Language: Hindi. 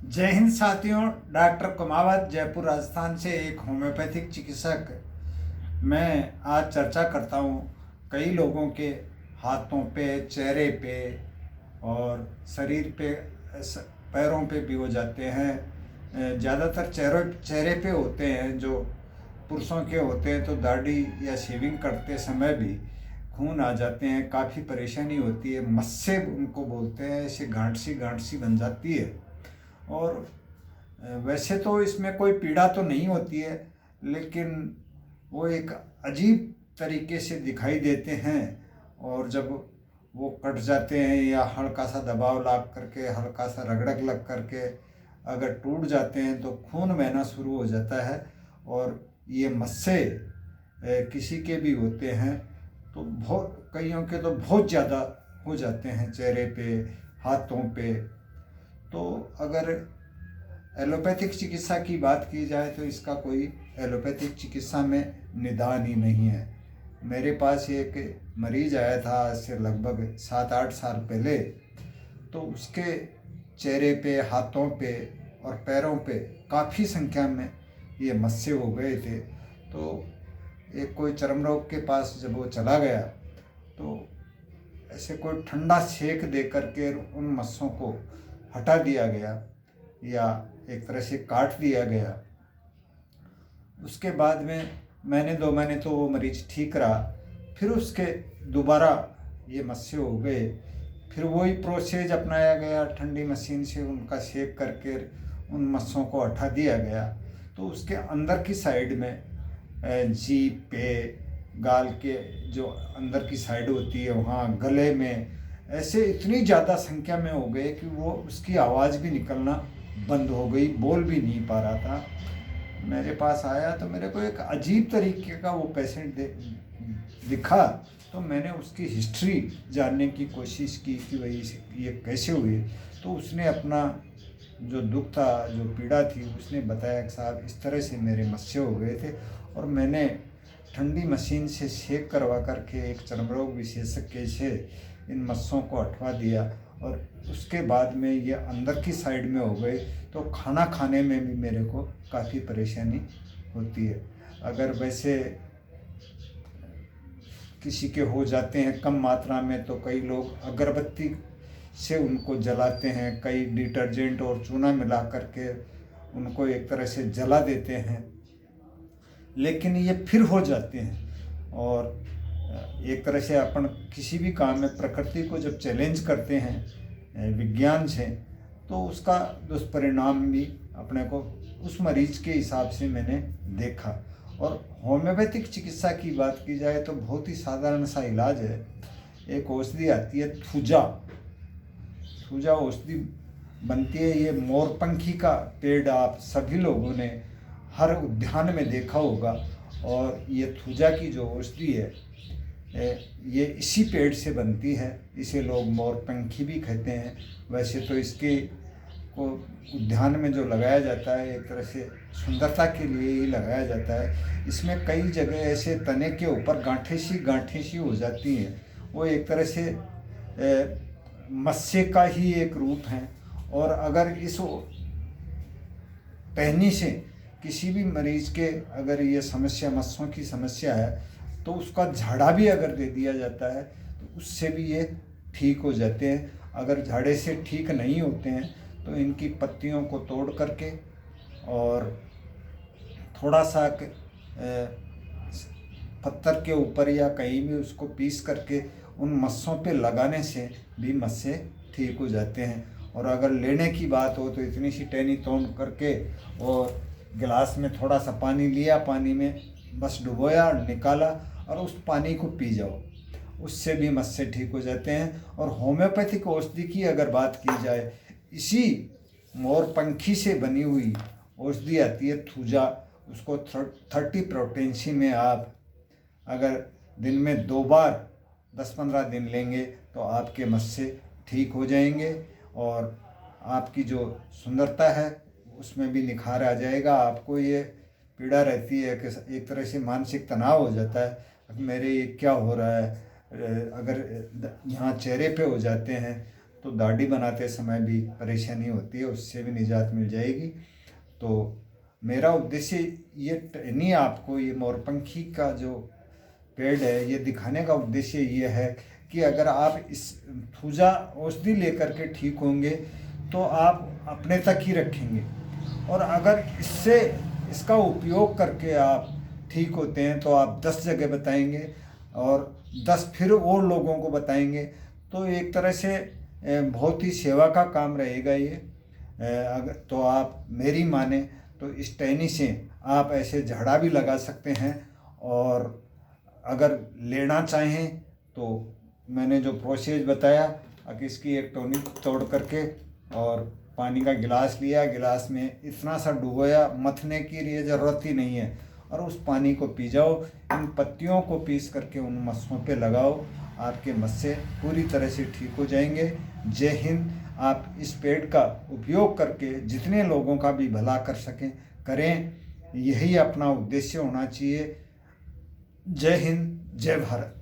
जय हिंद साथियों। डॉक्टर कुमावत, जयपुर राजस्थान से एक होम्योपैथिक चिकित्सक। मैं आज चर्चा करता हूँ कई लोगों के हाथों पे, चेहरे पे और शरीर पे, पैरों पे भी हो जाते हैं। ज़्यादातर चेहरे पे होते हैं। जो पुरुषों के होते हैं तो दाढ़ी या शेविंग करते समय भी खून आ जाते हैं, काफ़ी परेशानी होती है। मस्से उनको बोलते हैं, ऐसे गांठ सी बन जाती है। और वैसे तो इसमें कोई पीड़ा तो नहीं होती है, लेकिन वो एक अजीब तरीके से दिखाई देते हैं। और जब वो कट जाते हैं या हल्का सा दबाव लग करके, हल्का सा रगड़क लग करके अगर टूट जाते हैं तो खून बहना शुरू हो जाता है। और ये मस्से किसी के भी होते हैं तो बहुत, कईयों के तो बहुत ज़्यादा हो जाते हैं, चेहरे पे, हाथों पे। तो अगर एलोपैथिक चिकित्सा की बात की जाए तो इसका कोई एलोपैथिक चिकित्सा में निदान ही नहीं है। मेरे पास एक मरीज आया था आज से लगभग 7-8 साल पहले। तो उसके चेहरे पे, हाथों पे और पैरों पे काफ़ी संख्या में ये मस्से हो गए थे। तो एक कोई चर्म रोग के पास जब वो चला गया तो ऐसे कोई ठंडा सेक दे करके उन मस्सों को हटा दिया गया या एक तरह से काट दिया गया। उसके बाद में महीने 2 महीने तो वो मरीज ठीक रहा। फिर उसके दोबारा ये मस्से हो गए। फिर वही प्रोसेस अपनाया गया, ठंडी मशीन से उनका सेक करके उन मस्सों को हटा दिया गया। तो उसके अंदर की साइड में, जीभ पे, गाल के जो अंदर की साइड होती है वहाँ, गले में, ऐसे इतनी ज़्यादा संख्या में हो गए कि वो उसकी आवाज़ भी निकलना बंद हो गई, बोल भी नहीं पा रहा था। मेरे पास आया तो मेरे को एक अजीब तरीके का वो पेशेंट दिखा। तो मैंने उसकी हिस्ट्री जानने की कोशिश की कि भाई ये कैसे हुई। तो उसने अपना जो दुख था, जो पीड़ा थी, उसने बताया कि साहब इस तरह से मेरे मस्से हो गए थे और मैंने ठंडी मशीन से सेक करवा करके एक चर्मरोग विशेषज्ञ से इन मस्सों को हटवा दिया। और उसके बाद में ये अंदर की साइड में हो गए। तो खाना खाने में भी मेरे को काफ़ी परेशानी होती है। अगर वैसे किसी के हो जाते हैं कम मात्रा में तो कई लोग अगरबत्ती से उनको जलाते हैं, कई डिटर्जेंट और चूना मिला करके उनको एक तरह से जला देते हैं, लेकिन ये फिर हो जाते हैं। और एक तरह से अपन किसी भी काम में प्रकृति को जब चैलेंज करते हैं विज्ञान से, तो उसका दुष्परिणाम भी अपने को उस मरीज के हिसाब से मैंने देखा। और होम्योपैथिक चिकित्सा की बात की जाए तो बहुत ही साधारण सा इलाज है। एक औषधि आती है थूजा। थूजा औषधि बनती है, ये मोरपंखी का पेड़ आप सभी लोगों ने हर उद्यान में देखा होगा। और ये थूजा की जो औषधि है ये इसी पेड़ से बनती है। इसे लोग मोरपंखी भी कहते हैं। वैसे तो इसके को उद्यान में जो लगाया जाता है एक तरह से सुंदरता के लिए ही लगाया जाता है। इसमें कई जगह ऐसे तने के ऊपर गांठें सी हो जाती हैं। वो एक तरह से मत्स्य का ही एक रूप है। और अगर इस टहनी से किसी भी मरीज के अगर ये समस्या, मस्सों की समस्या है, तो उसका झाड़ा भी अगर दे दिया जाता है तो उससे भी ये ठीक हो जाते हैं। अगर झाड़े से ठीक नहीं होते हैं तो इनकी पत्तियों को तोड़ करके और थोड़ा सा पत्थर के ऊपर या कहीं भी उसको पीस करके उन मस्सों पे लगाने से भी मस्से ठीक हो जाते हैं। और अगर लेने की बात हो तो इतनी सी टहनी तोड़ करके और गिलास में थोड़ा सा पानी लिया, पानी में बस डुबोया और निकाला और उस पानी को पी जाओ, उससे भी मस्से ठीक हो जाते हैं। और होम्योपैथिक औषधि की अगर बात की जाए, इसी मोरपंखी से बनी हुई औषधि आती है थूजा। उसको 30 प्रोटेंसी में आप अगर दिन में 2 बार 10-15 दिन लेंगे तो आपके मस्से ठीक हो जाएंगे। और आपकी जो सुंदरता है उसमें भी निखार आ जाएगा। आपको ये पीड़ा रहती है कि एक तरह से मानसिक तनाव हो जाता है, अब मेरे ये क्या हो रहा है, अगर यहाँ चेहरे पे हो जाते हैं तो दाढ़ी बनाते समय भी परेशानी होती है, उससे भी निजात मिल जाएगी। तो मेरा उद्देश्य ये टहनी आपको ये मोरपंखी का जो पेड़ है ये दिखाने का उद्देश्य ये है कि अगर आप इस थूजा औषधि लेकर के ठीक होंगे तो आप अपने तक ही रखेंगे, और अगर इसका उपयोग करके आप ठीक होते हैं तो आप 10 जगह बताएंगे और 10 फिर और लोगों को बताएंगे। तो एक तरह से बहुत ही सेवा का काम रहेगा ये। अगर तो आप मेरी माने तो इस टहनी से आप ऐसे झाड़ा भी लगा सकते हैं, और अगर लेना चाहें तो मैंने जो प्रोसेस बताया, अगर इसकी एक टोनी तोड़ करके और पानी का गिलास लिया, गिलास में इतना सा डुबोया, मथने की लिए ज़रूरत ही नहीं है, और उस पानी को पी जाओ। इन पत्तियों को पीस करके उन मस्सों पे लगाओ, आपके मस्से पूरी तरह से ठीक हो जाएंगे। जय हिंद। आप इस पेड़ का उपयोग करके जितने लोगों का भी भला कर सकें करें, यही अपना उद्देश्य होना चाहिए। जय हिंद, जय भारत।